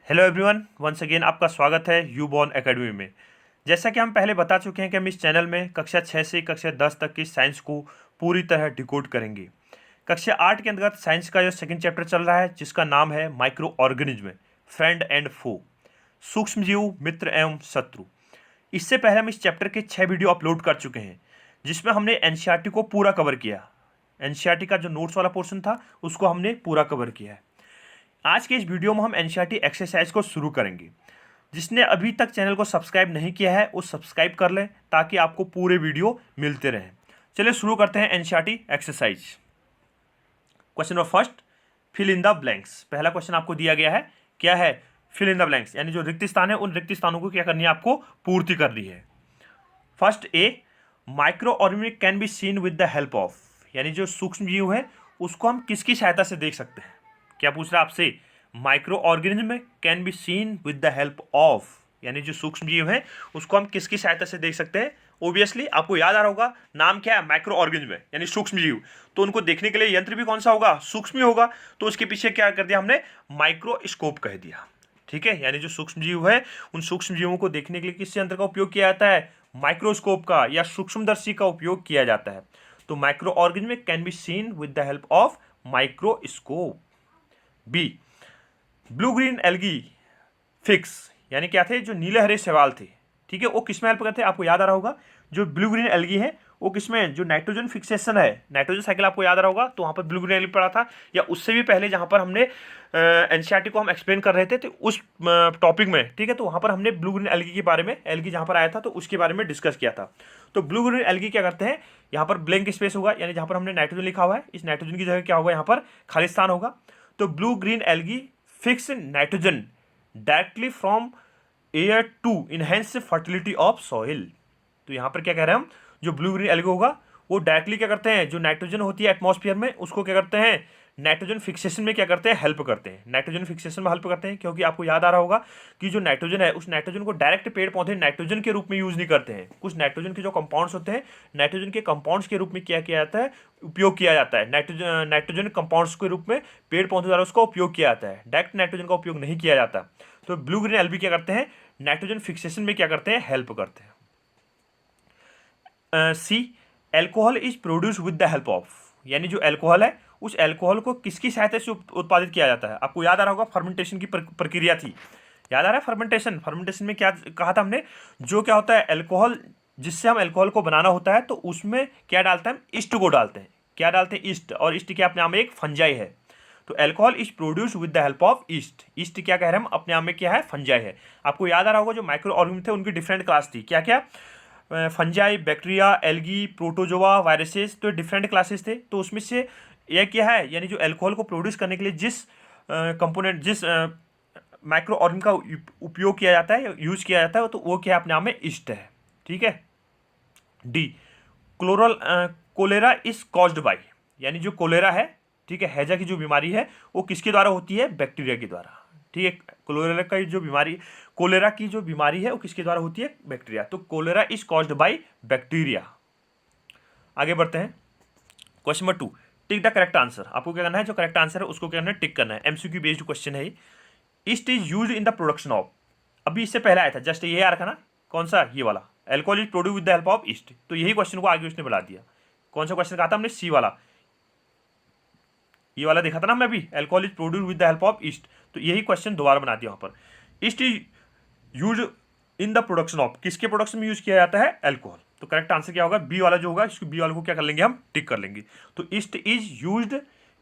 Hello everyone, once again आपका स्वागत है यूबॉर्न एकेडमी में। जैसा कि हम पहले बता चुके हैं कि हम इस चैनल में कक्षा 6 से कक्षा 10 तक की साइंस को पूरी तरह डिकोड करेंगे। कक्षा 8 के अंतर्गत साइंस का जो सेकंड चैप्टर चल रहा है, जिसका नाम है माइक्रो ऑर्गेनिज्म, फ्रेंड एंड फो, सूक्ष्म जीव, मित्र एवं शत्रु। इससे पहले हम इस चैप्टर के 6 वीडियो अपलोड कर चुके हैं, जिसमें हमने एनसीईआरटी को पूरा कवर किया। एनसीईआरटी का जो नोट्स वाला पोर्शन था उसको हमने पूरा कवर किया है। आज के इस वीडियो में हम एनसीईआरटी एक्सरसाइज को शुरू करेंगे। जिसने अभी तक चैनल को सब्सक्राइब नहीं किया है वो सब्सक्राइब कर लें, ताकि आपको पूरे वीडियो मिलते रहें। चलिए शुरू करते हैं NCERT exercise. Question number first, fill in the blanks. पहला क्वेश्चन आपको दिया गया है, क्या है? फिल इन द ब्लैंक्स, यानी जो रिक्त स्थान है उन रिक्त स्थानों को क्या करनी है, आपको पूर्ति करनी है। First A, micro organism can be seen with the help of, यानी जो सूक्ष्म जीव है उसको हम किसकी सहायता से देख सकते हैं? क्या पूछ रहा है आपसे? Micro organism can be seen with the help of, यानी जो सूक्ष्म जीव है उसको हम किसकी सहायता से देख सकते हैं? ओबियसली आपको याद आ रहा होगा, नाम क्या है? माइक्रो ऑर्गेनिज्म, यानी सूक्ष्म जीव। तो उनको देखने के लिए यंत्र भी कौन सा होगा? सूक्ष्म ही होगा। तो उसके पीछे क्या कर दिया हमने? माइक्रोस्कोप कह दिया। ठीक है, यानी जो सूक्ष्म जीव है उन सूक्ष्म जीवों को देखने के लिए किस यंत्र का उपयोग किया जाता है? माइक्रोस्कोप का या सूक्ष्मदर्शी का उपयोग किया जाता है। तो micro organism can be seen with the help of microscope. B, blue green algae fix, यानी क्या थे? जो नीले हरे शैवाल थे। ठीक है, वो किस में हेल्प करते हैं? आपको याद आ रहा होगा, जो ब्लू ग्रीन एल्गी है वो किसमें? जो नाइट्रोजन फिक्सेशन है, नाइट्रोजन साइकिल आपको याद आ रहा होगा, तो वहाँ पर ब्लू ग्रीन एल्गी पढ़ा था। या उससे भी पहले जहाँ पर हमने एनसीईआरटी को हम एक्सप्लेन कर रहे थे तो उस टॉपिक में, ठीक है, तो वहाँ पर हमने ब्लू ग्रीन एल्गी के बारे में, एल्गी जहाँ पर आया था तो उसके बारे में डिस्कस किया था। तो ब्लू ग्रीन एल्गी क्या करते हैं? यहाँ पर ब्लैंक स्पेस होगा, यानी जहाँ पर हमने नाइट्रोजन लिखा हुआ है, इस नाइट्रोजन की जगह क्या होगा? यहाँ पर खालिस्तान होगा। तो blue green algae fix nitrogen directly from air to enhance fertility of soil. तो यहाँ पर क्या कह रहे हैं हम? जो ब्लू ग्रीन एल्गी होगा वो डायरेक्टली क्या करते हैं? जो नाइट्रोजन होती है एटमॉस्फेयर में उसको क्या करते हैं? नाइट्रोजन फिक्सेशन में क्या करते हैं? हेल्प करते हैं। नाइट्रोजन फिक्सेशन में हेल्प करते हैं, क्योंकि आपको याद आ रहा होगा कि जो नाइट्रोजन है उस नाइट्रोजन को डायरेक्ट पेड़ पौधे नाइट्रोजन के रूप में यूज नहीं करते हैं। कुछ नाइट्रोजन के जो कंपाउंड्स होते हैं, नाइट्रोजन के कंपाउंड्स के रूप में क्या किया जाता है? उपयोग किया जाता है। नाइट्रोजन कंपाउंड्स के रूप में पेड़ पौधों द्वारा उसका उपयोग किया जाता है, डायरेक्ट नाइट्रोजन का उपयोग नहीं किया जाता। तो ब्लू ग्रीन एल्गी क्या करते हैं? नाइट्रोजन फिक्सेशन में क्या करते हैं? हेल्प करते हैं। C, alcohol is produce with the help of, यानी जो एल्कोहल है उस एल्कोहल को किसकी सहायता से उत्पादित किया जाता है? आपको याद आ रहा होगा, फर्मेंटेशन की प्रक्रिया थी। याद आ रहा है? फर्मेंटेशन, फर्मेंटेशन में क्या कहा था हमने? जो क्या होता है एल्कोहल, जिससे हम एल्कोहल को बनाना होता है तो उसमें क्या डालते हैं? हम ईस्ट को डालते हैं। क्या डालते हैं? ईस्ट। और ईस्ट क्या अपने आप में एक फंजाई है। तो alcohol is produce with the help of east. East क्या कह रहे हैं हम? अपने आप में क्या है? फंजाई है। आपको याद आ रहा होगा जो माइक्रो ऑर्गेनिज्म थे उनकी डिफरेंट क्लास थी, क्या क्या? Fungi, bacteria, algae, protozoa, viruses, तो डिफरेंट क्लासेस थे। तो उसमें से यह क्या है? यानी जो एल्कोहल को प्रोड्यूस करने के लिए जिस कंपोनेंट, जिस माइक्रो ऑर्गेनिज्म का उपयोग किया जाता है, यूज किया जाता है, तो वो क्या अपने आप में ईस्ट है। ठीक है। D, cholera cholera is caused by, यानी जो कोलेरा है, ठीक है, हैजा की जो बीमारी है वो किसके द्वारा होती है? बैक्टीरिया के द्वारा। ठीक है, कोलेरा की जो बीमारी, कोलेरा की जो बीमारी है वो किसके द्वारा होती है? बैक्टीरिया। तो cholera is caused by bacteria. आगे बढ़ते हैं। Question number 2, tick the correct answer. आपको क्या करना है? जो करेक्ट आंसर है उसको क्या करना है? टिक करना है। एमसीक्यू बेस्ड क्वेश्चन है। East is use in the production of, अभी इससे पहले आया था, जस्ट ये आ रखा ना, कौन सा? ये वाला, alcohol is produce with the help of east. तो यही क्वेश्चन को आगे उसने बढ़ा दिया। कौन सा क्वेश्चन कहा था हमने? सी वाला, ये वाला देखा था ना मैं अभी, alcohol is produce with the help of east. तो यही क्वेश्चन दोबारा बना दिया वहां पर। East is use in the production of, किसके प्रोडक्शन में यूज किया जाता है? एल्कोहल। तो करेक्ट आंसर क्या होगा? बी वाला जो होगा, इसको बी वाले को क्या कर लेंगे हम? टिक कर लेंगे। तो yeast is used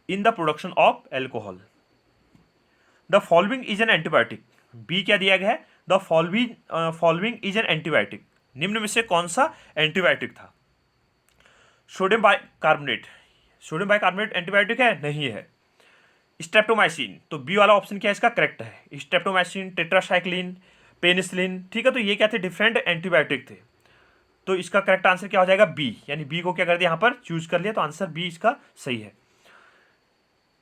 in the production of alcohol. The following is an antibiotic, B क्या दिया गया है? The following is an antibiotic, निम्न में से कौन सा एंटीबायोटिक था? Sodium bicarbonate, sodium bicarbonate antibiotic है? नहीं है। स्ट्रेप्टोमाइसिन, तो बी वाला ऑप्शन क्या है इसका? करेक्ट है। स्ट्रेप्टोमाइसिन, टेट्रासाइक्लिन, पेनिसिलिन, ठीक है, तो ये क्या थे? डिफरेंट एंटीबायोटिक थे। तो इसका करेक्ट आंसर क्या हो जाएगा? बी, यानी बी को क्या कर दिया यहाँ पर? चूज कर लिया, तो आंसर बी इसका सही है।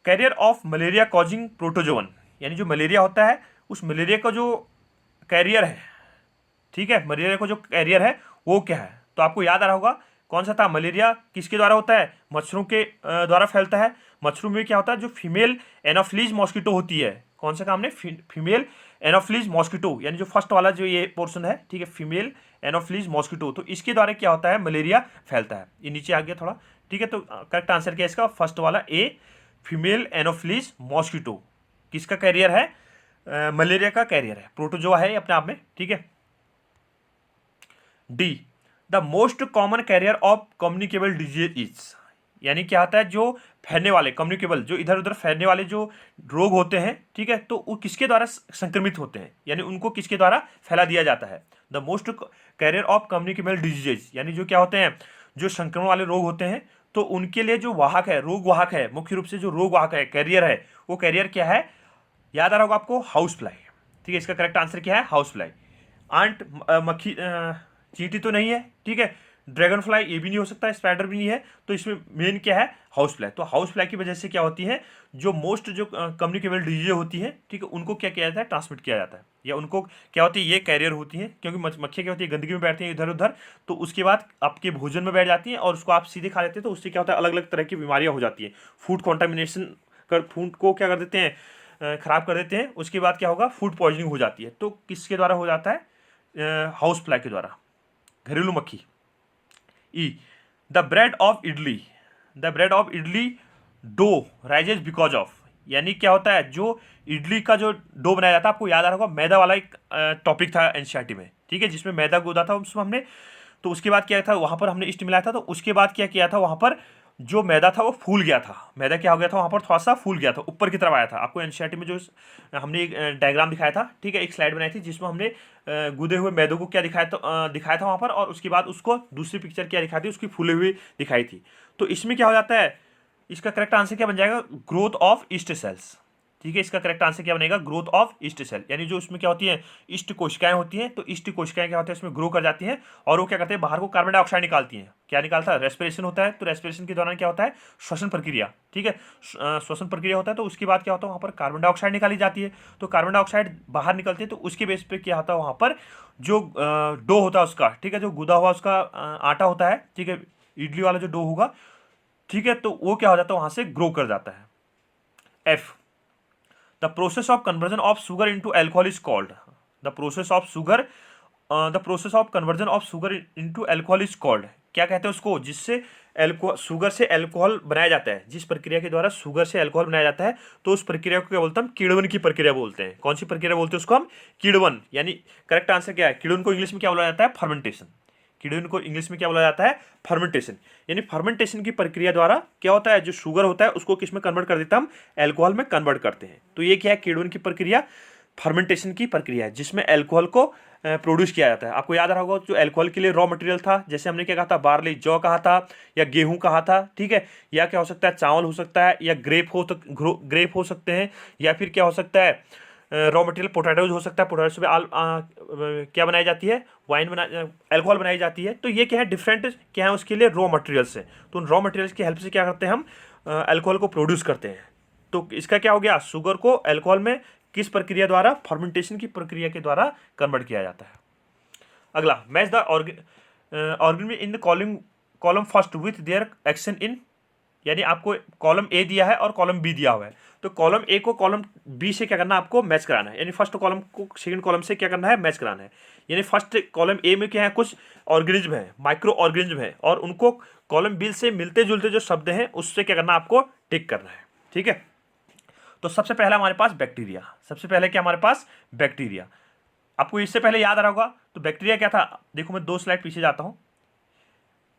Carrier of malaria causing protozoan, यानी जो मलेरिया होता है उस मलेरिया का जो कैरियर है, ठीक है, मलेरिया का जो कैरियर है वो क्या है? तो आपको याद आ रहा होगा कौन सा था? मलेरिया किसके द्वारा होता है? मच्छरों के द्वारा फैलता है। मच्छरों में क्या होता है? जो फीमेल एनोफिलीज मॉस्किटो होती है कौन सा काम ने, फीमेल एनोफिलीज मॉस्किटो, यानी जो फर्स्ट वाला जो ये पोर्शन है, ठीक है, फीमेल एनोफिलीज मॉस्किटो, तो इसके द्वारा क्या होता है, मलेरिया फैलता है। ये नीचे आ गया थोड़ा, ठीक है। तो करेक्ट आंसर क्या है इसका, फर्स्ट वाला ए, फीमेल एनोफिलीज मॉस्किटो किसका कैरियर है, मलेरिया का कैरियर है, प्रोटोजोआ है अपने आप में, ठीक है। D, the most common carrier of communicable disease is, यानी क्या आता है, जो फैलने वाले कम्युनिकेबल, जो इधर उधर फैलने वाले जो रोग होते हैं, ठीक है, तो वो किसके द्वारा संक्रमित होते हैं, यानी उनको किसके द्वारा फैला दिया जाता है। The most carrier of communicable diseases, यानी जो क्या होते हैं, जो संक्रमण वाले रोग होते हैं, तो उनके लिए जो वाहक है, रोग वाहक है, मुख्य रूप से जो रोग वाहक है, कैरियर है, वो कैरियर क्या है, याद आ रहा होगा आपको, हाउस फ्लाई, ठीक है। इसका करेक्ट आंसर क्या है, हाउस फ्लाई। आंट, मक्खी, चींटी तो नहीं है, ठीक है, ड्रैगन फ्लाई ये भी नहीं हो सकता, स्पाइडर भी नहीं है, तो इसमें मेन क्या है, हाउस फ्लाई। तो हाउस फ्लाई की वजह से क्या होती है, जो मोस्ट जो कम्युनिकेबल डिजीज होती है, ठीक है, उनको क्या किया जाता है, ट्रांसमिट किया जाता है, या उनको क्या होती है, ये कैरियर होती है, क्योंकि मक्खियाँ क्या होती है, गंदगी में बैठती हैं इधर उधर, तो उसके बाद आपके भोजन में बैठ जाती हैं और उसको आप सीधे खा लेते हैं, तो उससे क्या होता है, अलग अलग तरह की बीमारियाँ हो जाती हैं। फूड कॉन्टामिनेशन कर, फूड को क्या कर देते हैं, खराब कर देते हैं, उसके बाद क्या होगा, फूड पॉइजनिंग हो जाती है। तो किसके द्वारा हो जाता है, हाउस फ्लाई के द्वारा, घरेलू मक्खी। E, the bread of idli, the bread of idli dough rises because of, यानी क्या होता है, जो इडली का जो डो बनाया जाता है, आपको याद आ रहा होगा, मैदा वाला एक टॉपिक था एनसीईआरटी में, ठीक है, जिसमें मैदा गूदा था उसमें हमने, तो उसके बाद क्या था, वहाँ पर हमने ईस्ट मिलाया था, तो उसके बाद क्या किया था, वहाँ पर जो मैदा था वो फूल गया था, मैदा क्या हो गया था, वहाँ पर थोड़ा सा फूल गया था, ऊपर की तरफ आया था। आपको एनसीईआरटी में जो हमने एक डायग्राम दिखाया था, ठीक है, एक स्लाइड बनाई थी जिसमें हमने गुदे हुए मैदों को क्या दिखाया था वहाँ पर, और उसके बाद उसको दूसरी पिक्चर क्या दिखाई थी, उसकी फूले हुई दिखाई थी। तो इसमें क्या हो जाता है, इसका करेक्ट आंसर क्या बन जाएगा, ग्रोथ ऑफ ईस्ट सेल्स, ठीक है। इसका करेक्ट आंसर क्या बनेगा, ग्रोथ ऑफ ईस्ट सेल, यानी जो उसमें क्या होती है, ईस्ट कोशिकाएं होती हैं, तो ईस्ट कोशिकाएं क्या होती है, उसमें ग्रो कर जाती हैं, और वो क्या करते हैं, बाहर को कार्बन डाइऑक्साइड निकालती हैं। क्या निकालता है, रेस्पिरेशन होता है, तो रेस्पिरेशन के दौरान क्या होता है, श्वसन प्रक्रिया, ठीक है, श्वसन प्रक्रिया होता है, तो उसके बाद क्या होता है, वहाँ पर कार्बन डाइऑक्साइड निकाली जाती है, तो कार्बन डाइऑक्साइड बाहर निकलती है, तो उसके बेस पे क्या होता है, वहाँ पर जो डो होता है उसका, ठीक है, जो गुदा हुआ उसका आटा होता है, ठीक है, इडली वाला जो डो होगा, ठीक है, तो वो क्या हो जाता है, वहाँ से ग्रो कर जाता है। F, the process of conversion of sugar into alcohol is called, the process of sugar the process of conversion of sugar into alcohol is called, क्या कहते हैं उसको, जिससे शुगर से अल्कोहल बनाया जाता है, जिस प्रक्रिया के द्वारा शुगर से अल्कोहल बनाया जाता है, तो उस प्रक्रिया को क्या बोलते हैं हम, किण्वन की प्रक्रिया बोलते हैं। कौन सी प्रक्रिया बोलते हैं उसको हम, किण्वन, यानी करेक्ट आंसर क्या है, किण्वन को इंग्लिश में क्या बोला जाता है, फर्मेंटेशन, किण्वन को इंग्लिश में क्या बोला जाता है, फर्मेंटेशन, यानी फर्मेंटेशन की प्रक्रिया द्वारा क्या होता है, जो शुगर होता है उसको किस में कन्वर्ट कर देता है, हम अल्कोहल में कन्वर्ट करते हैं। तो ये क्या है, किण्वन की प्रक्रिया, फर्मेंटेशन की प्रक्रिया है, जिसमें अल्कोहल को प्रोड्यूस किया जाता है। आपको याद रहा होगा, जो अल्कोहल के लिए रॉ मटेरियल था, जैसे हमने क्या कहा था, बार्ली, जौ कहा था, या गेहूं कहा था, ठीक है, या क्या हो सकता है, चावल हो सकता है, या ग्रेप हो सकते हैं, या फिर क्या हो सकता है, रॉ मटेरियल पोटैटोज हो सकता है, पोटैटो से क्या बनाई जाती है, वाइन अल्कोहल बनाई जाती है। तो ये क्या है, डिफरेंट क्या है उसके लिए, रॉ मटेरियल्स है, तो उन रॉ मटेरियल्स की हेल्प से क्या करते हैं हम, अल्कोहल को प्रोड्यूस करते हैं। तो इसका क्या हो गया, शुगर को अल्कोहल में किस प्रक्रिया द्वारा, फर्मेंटेशन की प्रक्रिया के द्वारा कन्वर्ट किया जाता है। अगला, match the organism in the column first with their action इन, यानी आपको कॉलम ए दिया है और कॉलम बी दिया हुआ है, तो कॉलम ए को कॉलम बी से क्या करना है, आपको मैच कराना है, यानी फर्स्ट कॉलम को सेकंड कॉलम से क्या करना है, मैच कराना है। यानी फर्स्ट कॉलम ए में क्या है, कुछ ऑर्गेनिज्म है, माइक्रो ऑर्गेनिज्म है, और उनको कॉलम बी से मिलते जुलते जो शब्द हैं उससे क्या करना है, आपको टिक करना है, ठीक है। तो सबसे पहला हमारे पास बैक्टीरिया, सबसे पहले क्या हमारे पास, बैक्टीरिया। आपको इससे पहले याद आ रहा होगा, तो बैक्टीरिया क्या था, देखो मैं 2 स्लाइड पीछे जाता हूं,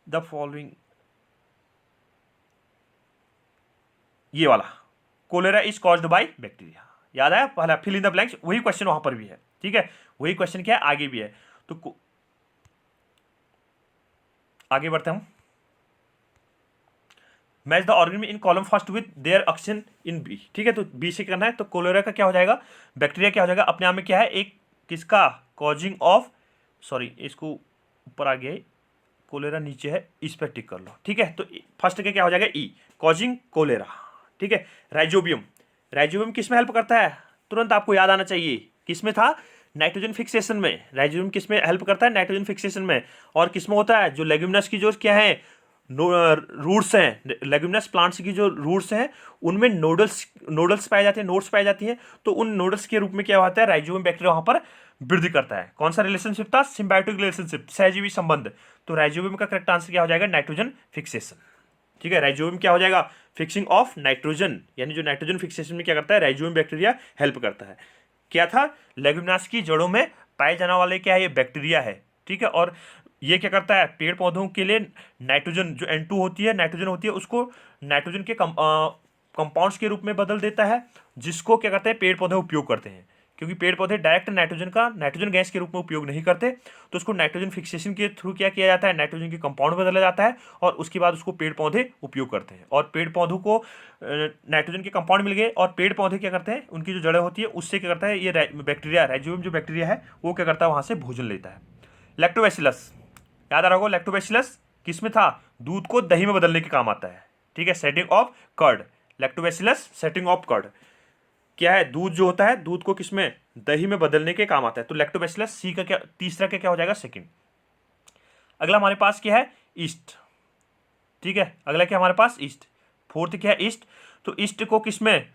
द फॉलोइंग, ये वाला, cholera is caused by bacteria, याद आया, पहला फिल इन द ब्लैंक्स, वही क्वेश्चन वहां पर भी है, ठीक है, वही क्वेश्चन क्या है, आगे भी है। तो आगे बढ़ते हम, match the organism in column first with their action in B, ठीक है, तो बी से करना है, तो कोलेरा का क्या हो जाएगा, बैक्टीरिया क्या हो जाएगा, अपने आप में क्या है, एक किसका, कॉजिंग ऑफ, सॉरी इसको ऊपर आ गया, कोलेरा नीचे है, इस पर टिक कर लो, ठीक है। तो फर्स्ट का क्या हो जाएगा, ई, कॉजिंग कोलेरा, ठीक है। राइजोबियम, राइजोबियम किस में हेल्प करता है, तुरंत आपको याद आना चाहिए, किस में था, नाइट्रोजन फिक्सेशन में। राइजोबियम किस में हेल्प करता है, नाइट्रोजन फिक्सेशन में। और किस में होता है, जो लेग्यूमिनस की जो क्या है, रूट्स हैं, लेग्यूमिनस प्लांट्स की जो रूट्स हैं उनमें नोडल्स पाए जाते हैं, नोड्स पाए जाती हैं, तो उन नोडल्स के रूप में क्या होता है, राइजोबियम बैक्टीरिया वहां पर वृद्धि करता है। कौन सा रिलेशनशिप था, सिम्बायोटिक रिलेशनशिप, सहजीवी संबंध। तो राइजोबियम का करेक्ट आंसर क्या हो जाएगा, नाइट्रोजन फिक्सेशन। ठीक है, राइजोबियम क्या हो जाएगा, फिक्सिंग ऑफ नाइट्रोजन, यानी जो नाइट्रोजन फिक्सेशन में क्या करता है, राइजोबियम बैक्टीरिया हेल्प करता है। क्या था, लेग्यूमिनस की जड़ों में पाए जाने वाले क्या है, ये बैक्टीरिया है। ठीक है, और ये क्या करता है, पेड़ पौधों के लिए नाइट्रोजन जो N2 होती है, नाइट्रोजन होती है, उसको नाइट्रोजन के कंपाउंड्स के रूप में बदल देता है, जिसको क्या करते हैं, पेड़ पौधे उपयोग करते हैं। क्योंकि पेड़ पौधे डायरेक्ट नाइट्रोजन गैस के रूप में उपयोग नहीं करते, तो उसको नाइट्रोजन फिक्सेशन के थ्रू क्या किया जाता है, नाइट्रोजन के कंपाउंड बदला जाता है, और उसके बाद उसको पेड़ पौधे उपयोग करते हैं। और पेड़ पौधों को नाइट्रोजन के कंपाउंड मिल गए, और पेड़ पौधे क्या करते हैं, उनकी जो जड़ें होती है उससे क्या करता है, ये बैक्टीरिया, राइजोबियम जो बैक्टीरिया है वो क्या करता है, वहां से भोजन लेता है। लैक्टोबैसिलस, याद आ रहा होगा, लैक्टोबैसिलस किसमें था, दूध को दही में बदलने के काम आता है। ठीक है, setting of curd, lactobacillus setting of curd क्या है, दूध जो होता है, दूध को किसमें, दही में बदलने के काम आता है। तो लैक्टोबैसिलस सी का क्या, तीसरा का क्या हो जाएगा, सेकंड। अगला हमारे पास क्या है, ईस्ट। ठीक है, अगला क्या हमारे पास, ईस्ट। फोर्थ क्या है, ईस्ट। तो ईस्ट को किसमें,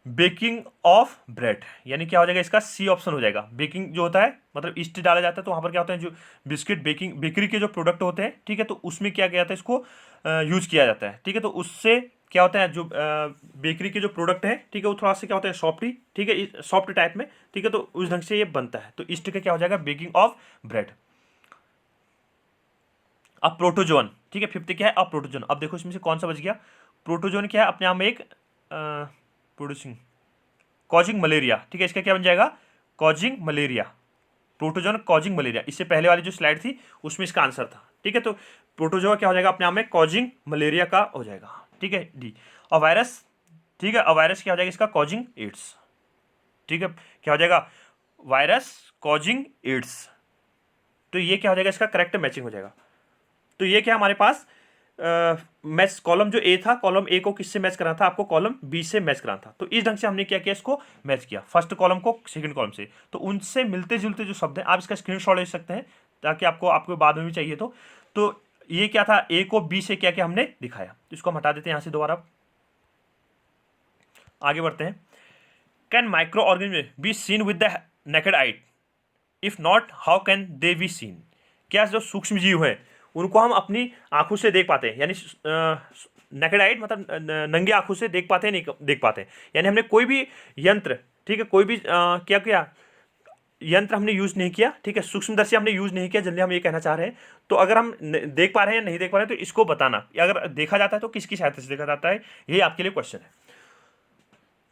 बेकिंग ऑफ ब्रेड, यानी क्या हो जाएगा इसका, सी ऑप्शन हो जाएगा। बेकिंग जो होता है मतलब ईस्ट डाला जाता है, तो वहां पर क्या होता है, जो बिस्किट बेकरी के जो प्रोडक्ट होते हैं, ठीक है, तो उसमें क्या किया जाता है, इसको यूज किया जाता है। ठीक है, तो उससे क्या होता है, जो बेकरी के जो प्रोडक्ट है, ठीक है, वो थोड़ा सा क्या होता है, सॉफ्टी, ठीक है, सॉफ्ट टाइप में। ठीक है, तो उस ढंग से ये बनता है। तो ईस्ट का क्या हो जाएगा, बेकिंग ऑफ ब्रेड। अब प्रोटोजोन, ठीक है, फिफ्थ क्या है, अब प्रोटोजोन। अब देखो इसमें से कौन सा बच गया, प्रोटोजोन क्या है, अपने आप में एक प्रोड्यूसिंग, कॉजिंग मलेरिया। ठीक है, इसका क्या बन जाएगा, causing malaria, protozoan causing malaria. इससे पहले वाली जो स्लाइड थी उसमें इसका आंसर था। ठीक है, तो प्रोटोजोआ क्या हो जाएगा, अपने आप में कॉजिंग मलेरिया का हो जाएगा। ठीक है, डी। और वायरस, ठीक है, और वायरस क्या हो जाएगा इसका, कॉजिंग एड्स। ठीक है, क्या हो जाएगा, वायरस कॉजिंग एड्स। तो ये क्या हो जाएगा, इसका करेक्ट मैचिंग हो जाएगा। तो ये क्या हमारे पास मैच, कॉलम जो ए था, कॉलम ए को किससे मैच कराना था, आपको कॉलम बी से मैच कराना था। तो इस ढंग से हमने क्या किया, इसको मैच किया, फर्स्ट कॉलम को सेकंड कॉलम से। तो उनसे मिलते जुलते जो शब्द हैं, आप इसका स्क्रीनशॉट ले सकते हैं, ताकि आपको बाद में भी चाहिए तो ये क्या था, ए को बी से क्या क्या हमने दिखाया। तो इसको हम हटा देते हैं यहाँ से, दोबारा आगे बढ़ते हैं। Can micro organism be seen with the naked eye, if not how can they be seen. क्या जो सूक्ष्म जीव है उनको हम अपनी आंखों से देख पाते हैं, यानी नेकेड आइट मतलब नंगे आंखों से देख पाते हैं, नहीं देख पाते हैं, यानी हमने कोई भी यंत्र, ठीक है, कोई भी क्या किया, यंत्र हमने यूज नहीं किया, ठीक है, सूक्ष्मदर्शी हमने यूज नहीं किया, जल्दी हम ये कहना चाह रहे हैं। तो अगर हम देख पा रहे हैं या नहीं देख पा रहे हैं, तो इसको बताना, अगर देखा जाता है तो किसकी सहायता से देखा जाता है, ये आपके लिए क्वेश्चन है।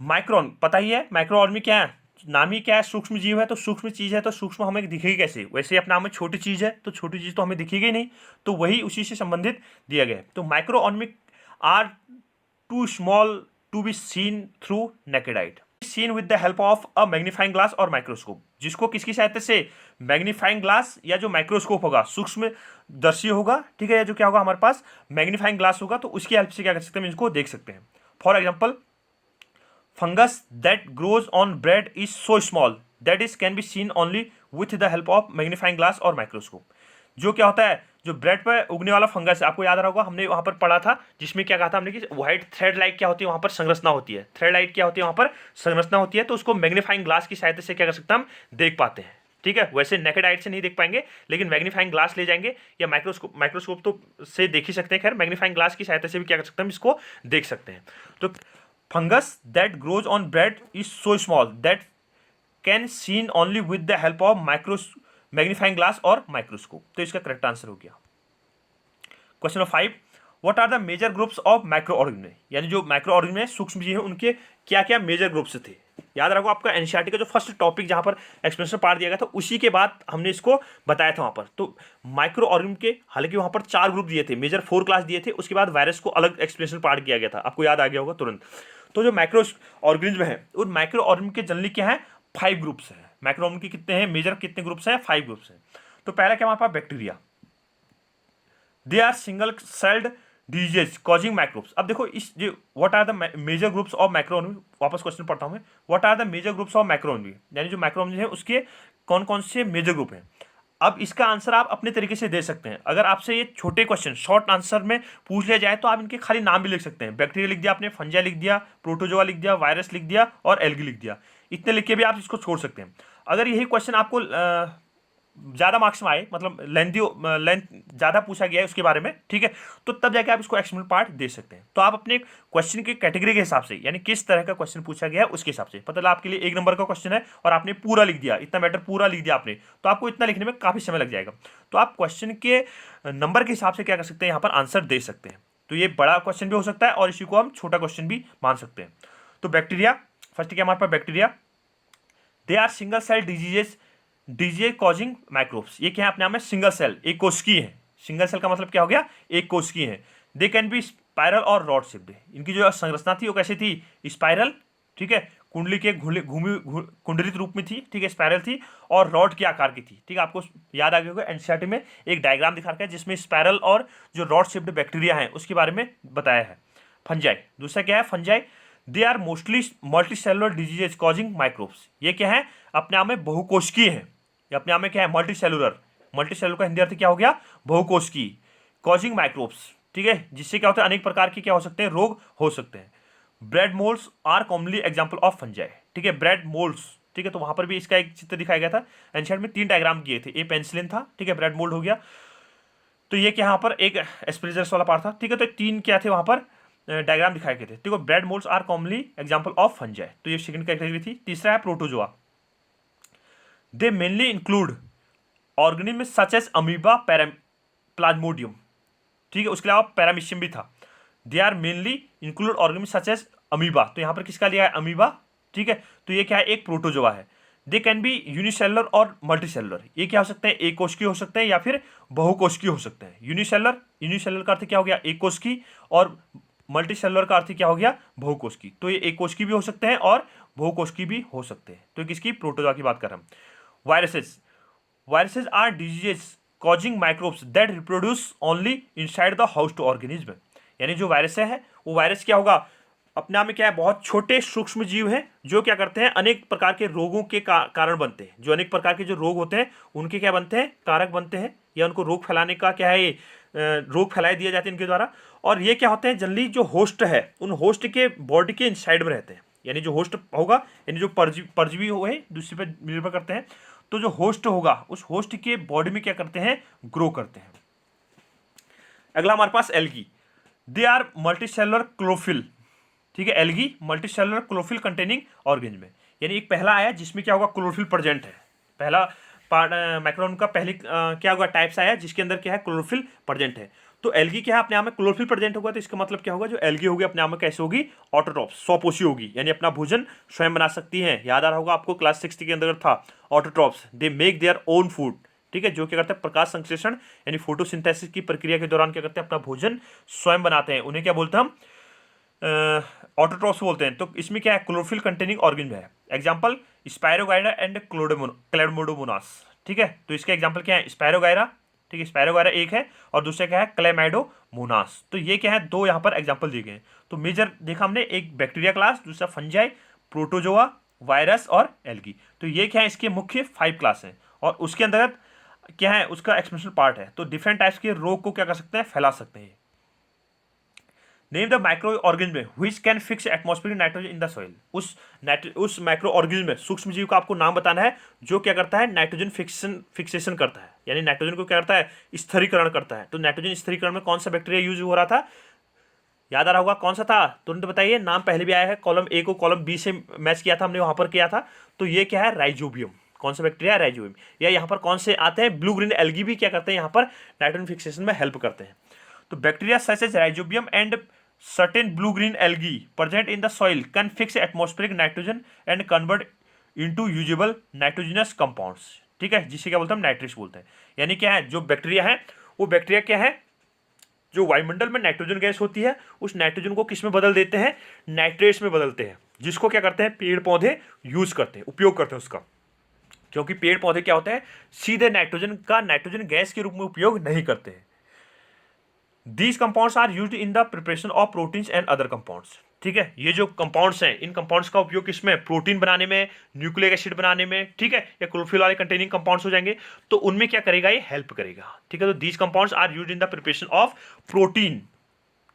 माइक्रोन पता ही है, माइक्रो ऑर्गेनिज्म क्या है, नाम ही क्या है, सूक्ष्म जीव है, तो सूक्ष्म चीज है, तो सूक्ष्म हमें दिखेगी कैसे, वैसे ही अपने नाम में छोटी चीज है, तो छोटी चीज तो हमें दिखेगी नहीं, तो वही उसी से संबंधित दिया गया है। तो micro organism are too small to be seen through naked eye, seen with the help of a magnifying glass और माइक्रोस्कोप, जिसको किसकी सहायता से, मैग्नीफाइंग ग्लास या जो माइक्रोस्कोप होगा, सूक्ष्म दर्शी होगा, ठीक है, जो क्या होगा हमारे पास मैग्नीफाइंग ग्लास होगा, तो उसकी हेल्प से क्या कर सकते हैं, इसको देख सकते हैं। For example, fungus that grows on bread is so small that is can be seen only with the help of magnifying glass और microscope। जो क्या होता है, जो ब्रेड पर उगने वाला फंगस है, आपको याद रहा होगा, हमने वहां पर पढ़ा था, जिसमें क्या कहा था हमने कि व्हाइट थ्रेड लाइट क्या होती है, वहां पर संरचना होती है, थ्रेड लाइट क्या होती है, वहां पर संरचना होती है, तो उसको मैग्नीफाइंग ग्लास की सहायता से क्या कर सकते हैं, हम देख पाते हैं। ठीक है, वैसे नेकेड आइट से नहीं देख पाएंगे, लेकिन मैग्नीफाइंग ग्लास ले जाएंगे, या माइक्रोस्कोप तो से देख ही सकते हैं, खैर मैग्नीफाइंग ग्लास की सहायता से भी क्या कर सकते हैं, हम इसको देख सकते हैं। तो fungus that grows on bread is so small that can seen only with the help of magnifying glass और microscope। तो इसका करेक्ट आंसर हो गया। Question number 5, what are the major groups of micro organism, यानी जो micro organism है, सूक्ष्म जीव है, उनके क्या क्या मेजर ग्रुप्स थे। याद रखो, आपका एनसीईआरटी का जो फर्स्ट टॉपिक जहां पर एक्सप्लेनेशन पार्ट दिया गया था, उसी के बाद हमने इसको बताया था वहां पर। तो माइक्रो ऑर्गेनिज्म के हालांकि वहां पर 4 ग्रुप दिए थे, मेजर 4 क्लास दिए थे, उसके बाद वायरस को अलग एक्सप्लेनेशन पार्ट किया गया था, आपको याद आ गया होगा तुरंत। तो जो माइक्रो ऑर्गेनिज्म है, उन माइक्रो ऑर्गेनिज्म के जनरली क्या है, 5 ग्रुप्स हैं। माइक्रो ऑर्गेनिज्म के कितने हैं, मेजर कितने ग्रुप्स हैं, 5 ग्रुप्स हैं। तो पहला क्या हमारे पास, bacteria, they are single celled disease causing microbes. अब देखो इस जो what are the major groups of micro organism, वापस क्वेश्चन पढ़ता हूं मैं, what are the major groups of micro organism, यानी जो माइक्रो ऑर्गेनिज्म है उसके कौन कौन से मेजर ग्रुप हैं। अब इसका आंसर आप अपने तरीके से दे सकते हैं। अगर आपसे ये छोटे क्वेश्चन शॉर्ट आंसर में पूछ लिया जाए तो आप इनके खाली नाम भी लिख सकते हैं। बैक्टीरिया लिख दिया आपने, फंजा लिख दिया, प्रोटोजोआ लिख दिया, वायरस लिख दिया और एल्गी लिख दिया। इतने लिख के भी आप इसको छोड़ सकते हैं। अगर यही क्वेश्चन आपको ज़्यादा मार्क्स में आए, मतलब लेंथ ज़्यादा पूछा गया है उसके बारे में, ठीक है, तो तब जाके आप इसको एक्सटर्नल पार्ट दे सकते हैं। तो आप अपने क्वेश्चन की कैटेगरी के हिसाब से, यानी किस तरह का क्वेश्चन पूछा गया है उसके हिसाब से, मतलब आपके लिए 1 नंबर का क्वेश्चन है और आपने पूरा लिख दिया, इतना मैटर पूरा लिख दिया आपने, तो आपको इतना लिखने में काफ़ी समय लग जाएगा। तो आप क्वेश्चन के नंबर के हिसाब से क्या कर सकते हैं, यहाँ पर आंसर दे सकते हैं। तो ये बड़ा क्वेश्चन भी हो सकता है और इसी को हम छोटा क्वेश्चन भी मान सकते हैं। तो बैक्टीरिया, फर्स्ट क्या हमारे पास bacteria, they are single cell disease causing microbes. ये क्या है अपने आप में सिंगल सेल, एक कोशिकीय है। सिंगल सेल का मतलब क्या हो गया, एक कोशिकीय है। दे कैन बी स्पाइरल और रॉड शेप्ड। इनकी जो संरचना थी वो कैसी थी, स्पाइरल, ठीक है, कुंडली के कुंडलित रूप में थी, ठीक है, स्पाइरल थी और रॉड के आकार की थी, ठीक है। आपको याद आ गया होगा एनसीईआरटी में एक डायग्राम दिखा रखा है जिसमें स्पाइरल और जो रॉड शेप्ड बैक्टीरिया है उसके बारे में बताया है। फंजाई, दूसरा क्या है fungi, they are mostly multi cellular diseases causing microbes. ये क्या है, अपने आप में बहुकोशिकीय है। ये अपने आप में क्या है, मल्टी सेलुलर का हिंदी अर्थ क्या हो गया, बहुकोशिकीय, कॉजिंग माइक्रोब्स, ठीक है, जिससे क्या होता है अनेक प्रकार के क्या हो सकते हैं, रोग हो सकते हैं। Bread moulds are commonly example of fungi, ठीक है, ब्रेड मोल्ड्स, ठीक है, तो वहां पर भी इसका एक चित्र दिखाया गया था। एंशिएंट में 3 डायग्राम किए थे, ए पेनिसिलिन था, ठीक है, ब्रेड मोल्ड हो गया, तो ये क्या यहाँ पर एक एस्पेरेगस वाला पार्ट था, ठीक है। तो 3 क्या थे वहां पर डायग्राम दिखाए गए थे, ठीक है। Bread moulds are commonly example of fungi, तो ये सेकंड कैटेगरी थी। तीसरा है protozoa, they mainly include organism such as amoeba, plasmodium, ठीक है, उसके अलावा पैरामीशियम भी था। They are mainly include organism such as amoeba, तो यहाँ पर किसका लिया है, अमीबा, ठीक है। तो ये क्या है, एक प्रोटोजोआ है। दे कैन बी यूनिसेलुलर और मल्टीसेलुलर, ये क्या हो सकते हैं, एक कोशिकीय हो सकते हैं या फिर बहुकोशिकीय हो सकते हैं। यूनिसेलुलर का अर्थ क्या हो गया, एक कोशिकीय, और मल्टीसेलुलर का अर्थ क्या हो गया, बहुकोशिकीय। तो ये एक कोशिकीय भी हो सकते हैं और बहुकोशिकीय भी हो सकते हैं। तो किसकी, प्रोटोजोआ की बात कर रहे हैं। Viruses are diseases causing microbes that reproduce only inside the host organism. यानी जो वायरस है वो वायरस क्या होगा, अपने आप में क्या है, बहुत छोटे सूक्ष्म जीव हैं जो क्या करते हैं, अनेक प्रकार के रोगों के कारण बनते हैं। जो अनेक प्रकार के जो रोग होते हैं उनके क्या बनते हैं, कारक बनते हैं, या उनको रोग फैलाने का क्या है, रोग फैलाए दिए जाते हैं इनके द्वारा। और ये क्या होते हैं, जनरली जो होस्ट है उन होस्ट के बॉडी के इनसाइड में रहते हैं। यानी जो होस्ट होगा, यानी जो परजीवी हुए दूसरे पर निर्भर करते हैं, तो जो होस्ट होगा उस होस्ट के बॉडी में क्या करते हैं, ग्रो करते हैं। अगला हमारे पास algae, they are multicellular chlorophyll, ठीक है, algae multicellular chlorophyll containing organism में। यानी एक पहला आया जिसमें क्या होगा, क्लोरोफिल प्रेजेंट है। पहला पार्ट माइक्रोन का पहले क्या होगा, टाइप्स आया जिसके अंदर क्या है, क्लोरोफिल प्रेजेंट है। तो एल्गी क्या है, अपने आप में क्लोरोफिल प्रेजेंट होगा, तो इसका मतलब क्या होगा, जो एल्गी होगी अपने आप में कैसे होगी, ऑटोट्रॉप्स, स्वपोषी होगी, यानी अपना भोजन स्वयं बना सकती है। याद आ रहा होगा आपको, क्लास 6 के अंदर था autotrophs, they make their own food, ठीक है, जो क्या करते हैं, प्रकाश संश्लेषण यानी फोटोसिंथेसिस की प्रक्रिया के दौरान क्या करते हैं, अपना भोजन स्वयं बनाते हैं। उन्हें क्या बोलते हैं हम, ऑटोट्रॉप्स बोलते हैं। तो इसमें क्या है, क्लोरोफिल कंटेनिंग ऑर्गेनिज्म है। एग्जांपल स्पायरोगाइरा एंड क्लैमाइडोमोनास, ठीक है। तो इसका एग्जांपल क्या है, स्पायरोगाइरा, ठीक है, स्पायरोगाइरा एक है और दूसरा क्या है, क्लैमाइडोमोनास। तो ये क्या है, 2 यहाँ पर एग्जांपल दिए गए हैं। तो मेजर देखा हमने, एक बैक्टीरिया क्लास, दूसरा फंजाई, प्रोटोजोआ, वायरस और एल्गी। तो ये क्या है, इसके मुख्य 5 क्लास हैं और उसके अंतर्गत क्या है, उसका एक्सपेंशनल पार्ट है। तो डिफरेंट टाइप्स के रोग को क्या कर सकते हैं, फैला सकते हैं। Name the micro organism which can fix atmospheric nitrogen in the soil. उस माइक्रो ऑर्गेनिज्म में सूक्ष्म जीव का आपको नाम बताना है जो क्या करता है, नाइट्रोजन फिक्सेशन करता है, यानी नाइट्रोजन को क्या करता है, स्थिरीकरण करता है। तो नाइट्रोजन स्थिरीकरण में कौन सा बैक्टीरिया यूज हो रहा था, याद आ रहा होगा, कौन सा था, तुरंत बताइए। नाम पहले भी आया है, कॉलम ए को कॉलम बी से मैच किया था हमने, वहां पर किया था। तो ये क्या है, राइजोबियम। कौन सा बैक्टीरिया, राइजोबियम। या यहाँ पर कौन से आते हैं, ब्लू ग्रीन एल्गी भी क्या करते हैं, यहाँ पर नाइट्रोजन फिक्सेशन में हेल्प करते हैं। तो bacteria such as rhizobium and certain blue green algae present in the soil can fix atmospheric nitrogen and convert into usable nitrogenous compounds, ठीक है, जिसे क्या बोलते हैं, नाइट्रेट्स बोलते हैं। यानी क्या है, जो बैक्टीरिया है वो बैक्टीरिया क्या है, जो वायुमंडल में नाइट्रोजन गैस होती है उस नाइट्रोजन को किस में बदल देते हैं, नाइट्रेट्स में बदलते हैं, जिसको क्या करते हैं, पेड़ पौधे यूज करते हैं, उपयोग करते हैं उसका। क्योंकि पेड़ पौधे क्या होते हैं, सीधे नाइट्रोजन गैस के रूप में उपयोग नहीं करते हैं। These compounds are used in the preparation of proteins and other compounds, ठीक है, ये जो कंपाउंड्स हैं, इन कंपाउंड्स का उपयोग किसमें, प्रोटीन बनाने में, न्यूक्लिक एसिड बनाने में, ठीक है, या क्लोरोफिल वाले कंटेनिंग कंपाउंड्स हो जाएंगे, तो उनमें क्या करेगा, ये हेल्प करेगा। ठीक है, तो these compounds are used in the preparation of protein.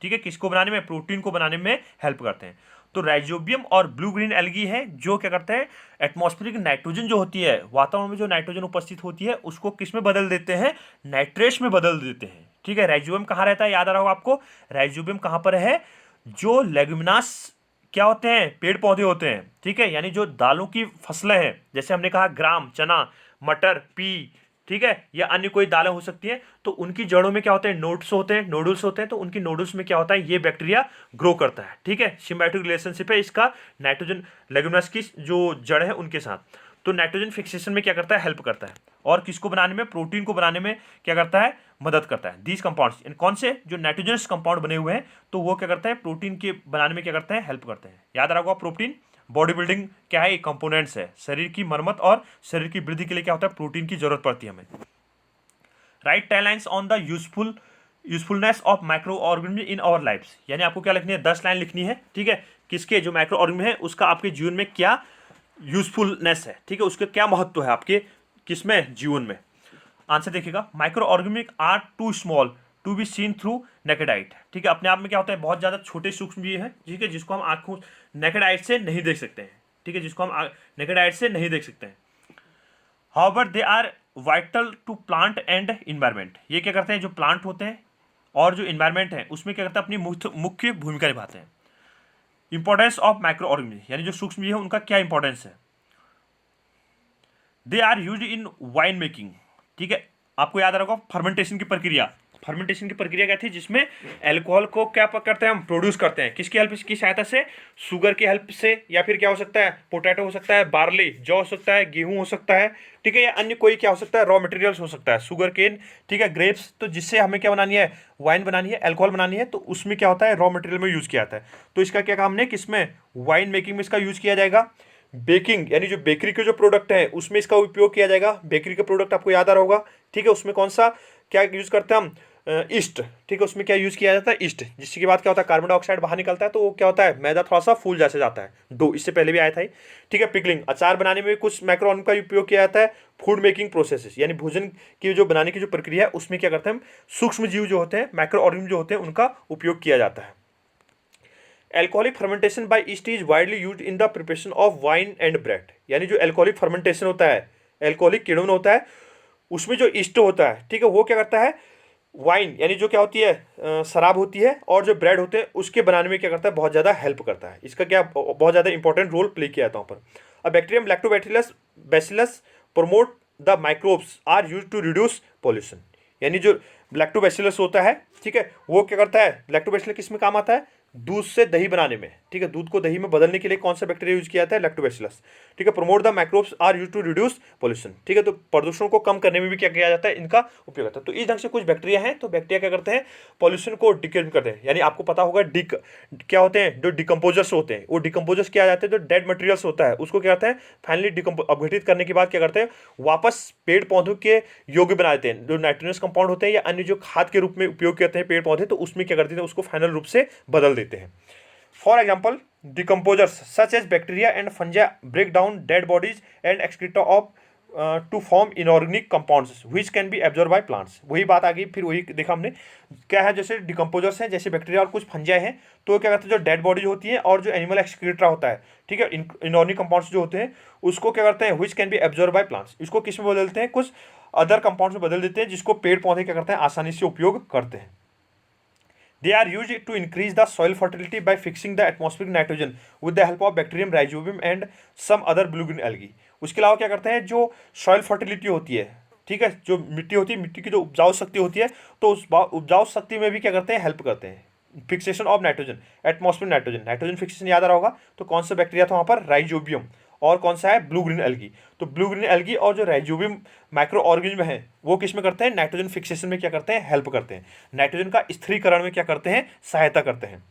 ठीक है, किसको बनाने में, प्रोटीन को बनाने में हेल्प करते हैं। तो राइजोबियम और ब्लू ग्रीन एल्गी है जो क्या करते हैं, एटमॉस्फेरिक नाइट्रोजन जो होती है, वातावरण में जो नाइट्रोजन उपस्थित होती है उसको किस में बदल देते हैं, नाइट्रेट्स में बदल देते हैं। ठीक है, राइजोबियम कहाँ रहता है, याद आ रहा होगा आपको, राइजोबियम कहाँ पर है, जो लेगुमिनस क्या होते हैं, पेड़ पौधे होते हैं। ठीक है, यानी जो दालों की फसलें हैं, जैसे हमने कहा ग्राम, चना, मटर, पी, ठीक है, या अन्य कोई दालें हो सकती हैं, तो उनकी जड़ों में क्या होते हैं, नोड्स होते हैं, नोडल्स होते हैं, तो उनकी नोडल्स में क्या होता है, ये बैक्टीरिया ग्रो करता है। ठीक है, सिम्बायोटिक रिलेशनशिप है इसका नाइट्रोजन लेगुमिनस की जो जड़ है उनके साथ। तो नाइट्रोजन फिक्सेशन में क्या करता है, हेल्प करता है, और किसको बनाने में, प्रोटीन को बनाने में क्या करता है, मदद करता है। दीज कंपाउंड्स कौन से, जो नाइट्रोजनस कंपाउंड बने हुए हैं, तो वो क्या करता है, प्रोटीन के बनाने में क्या करते हैं, हेल्प करते हैं। याद रखोगा, प्रोटीन बॉडी बिल्डिंग क्या है, कंपोनेंट्स है, शरीर की मरम्मत और शरीर की वृद्धि के लिए क्या होता है, प्रोटीन की जरूरत पड़ती है हमें। Write 10 lines on the usefulness of micro organism in our lifes, यानी आपको क्या लिखनी है, 10 लाइन लिखनी है। ठीक है, किसके, जो माइक्रो ऑर्गेनिज्म है उसका आपके जीवन में क्या यूजफुलनेस है, ठीक है, उसका क्या महत्व है आपके किसमें, जीवन में। आंसर देखिएगा, micro organism are too small to be seen through naked eye. ठीक है, अपने आप में क्या होता है, बहुत ज़्यादा छोटे सूक्ष्म जीव हैं, ठीक है, जिसको हम आँखों नेकेड आइट से नहीं देख सकते हैं। ठीक है, जिसको हम नेकेड आइट से नहीं देख सकते हैं। However they are vital to plant and environment, ये क्या करते हैं, जो प्लांट होते हैं और जो इन्वायरमेंट है उसमें क्या करते हैं, अपनी मुख्य भूमिका निभाते हैं। इंपॉर्टेंस ऑफ माइक्रो ऑर्गेनिज्म, यानी जो सूक्ष्म जीव है उनका क्या इंपॉर्टेंस है। They are use in wine making. ठीक है, आपको याद रखो फर्मेंटेशन की प्रक्रिया, फर्मेंटेशन की प्रक्रिया क्या थी, जिसमें अल्कोहल को क्या करते हैं, हम प्रोड्यूस करते हैं, किसकी हेल्प, की सहायता से, शुगर की हेल्प से, या फिर क्या हो सकता है, पोटैटो हो सकता है, बार्ली, जौ हो सकता है, गेहूं हो सकता है, ठीक है, या अन्य कोई क्या हो सकता है, रॉ मटेरियल्स हो सकता है, शुगर केन, ठीक है, ग्रेप्स, तो जिससे हमें क्या बनानी है, वाइन बनानी है, अल्कोहल बनानी है, तो उसमें क्या होता है, रॉ मटेरियल में यूज किया जाता है। तो इसका क्या काम है, किसमें, वाइन मेकिंग में इसका यूज किया जाएगा। बेकिंग, यानी जो बेकरी के जो प्रोडक्ट है उसमें इसका उपयोग किया जाएगा। बेकरी का प्रोडक्ट आपको याद आ रहा होगा, ठीक है, उसमें कौन सा क्या यूज करते हैं हम, ईस्ट, ठीक है, उसमें क्या यूज किया जाता है, ईस्ट, जिसके बाद क्या होता है, कार्बन डाइऑक्साइड बाहर निकलता है, तो वो क्या होता है, मैदा थोड़ा सा फूल जैसे जाता है, डो, इससे पहले भी आया था। ठीक है, पिकलिंग, अचार बनाने में कुछ मैक्रोऑर्गेनिज्म का उपयोग किया जाता है। फूड मेकिंग प्रोसेसेस, यानी भोजन की जो बनाने की जो प्रक्रिया है उसमें क्या करते हैं हम, सूक्ष्म जीव जो होते हैं, माइक्रो ऑर्गेनिज्म जो होते हैं, उनका उपयोग किया जाता है। Alcoholic fermentation by yeast is widely used in the preparation of wine and bread, यानी जो एल्कोहलिक फर्मेंटेशन होता है, एल्कोहलिक किण्वन होता है, उसमें जो ईस्ट होता है, ठीक है, वो क्या करता है, वाइन यानी जो क्या होती है, शराब होती है, और जो ब्रेड होते हैं उसके बनाने में क्या करता है, बहुत ज़्यादा हेल्प करता है। इसका क्या बहुत ज़्यादा इंपॉर्टेंट रोल प्ले किया जाता है वहाँ पर। A bacterium lactobacillus bacillus promote the microbes are use to reduce pollution, यानी जो लैक्टोबैसिलस होता है, ठीक है, वो क्या करता है, लैक्टोबैसिलस किस में काम आता है, दूध से दही बनाने में। ठीक है, दूध को दही में बदलने के लिए कौन सा बैक्टीरिया यूज किया जाता है, लैक्टोबैसिलस। ठीक है, promote the microbes are use to reduce pollution. ठीक है, तो प्रदूषण को कम करने में भी क्या किया जाता है, इनका उपयोग होता है। तो इस ढंग से कुछ बैक्टीरिया हैं, तो बैक्टीरिया क्या करते हैं, पॉल्यूशन को डिकेम करते हैं, यानी आपको पता होगा क्या होते हैं, जो डिकम्पोजर्स होते हैं, वो डिकम्पोजर्स क्या आ जाते हैं, जो डेड मटेरियल्स होता है उसको क्या करते हैं, फाइनली अपघटित करने के बाद क्या करते हैं, वापस पेड़ पौधों के योग्य बना देते हैं। जो नाइट्रोजनस कंपाउंड होते हैं या अन्य जो खाद के रूप में उपयोग करते हैं पेड़ पौधे, तो उसमें क्या करते हैं, उसको फाइनल रूप से बदल देते हैं। For example, decomposers such as bacteria and fungi break down dead bodies and excreta to form inorganic compounds which can be absorbed by plants। वही बात आ गई, फिर वही देखा हमने क्या है, जैसे डिकम्पोजर्स हैं, जैसे बैक्टीरिया और कुछ फंजाई हैं, तो क्या करते हैं, जो डेड बॉडीज होती हैं और जो एनिमल एक्सक्रीटा होता है, ठीक है, इनऑर्गेनिक कंपाउंड्स जो होते हैं उसको क्या करते हैं, which can be absorbed by plants, इसको किस में बदलते हैं, कुछ अदर कंपाउंड्स में बदल देते हैं, जिसको पेड़ पौधे क्या करते हैं, आसानी से उपयोग करते हैं। They are used to increase the soil fertility by fixing the atmospheric nitrogen with the help of bacterium, rhizobium and some other blue green algae। उसके अलावा क्या करते हैं, जो सॉइल फर्टिलिटी होती है, ठीक है, जो मिट्टी होती है, मिट्टी की जो उपजाऊ शक्ति होती है, तो उस उपजाऊ शक्ति में भी क्या करते हैं, हेल्प करते हैं। Fixation of nitrogen, atmospheric nitrogen, nitrogen fixation याद आ रहा होगा, तो कौन सा बैक्टीरिया था वहाँ पर, राइजोबियम, और कौन सा है, ब्लू ग्रीन एल्गी। तो ब्लू ग्रीन एल्गी और जो राइजोबियम माइक्रो ऑर्गेनिज्म है वो किस में करते हैं, नाइट्रोजन फिक्सेशन में क्या करते हैं, हेल्प करते हैं, नाइट्रोजन का स्थिरीकरण में क्या करते हैं, सहायता करते हैं।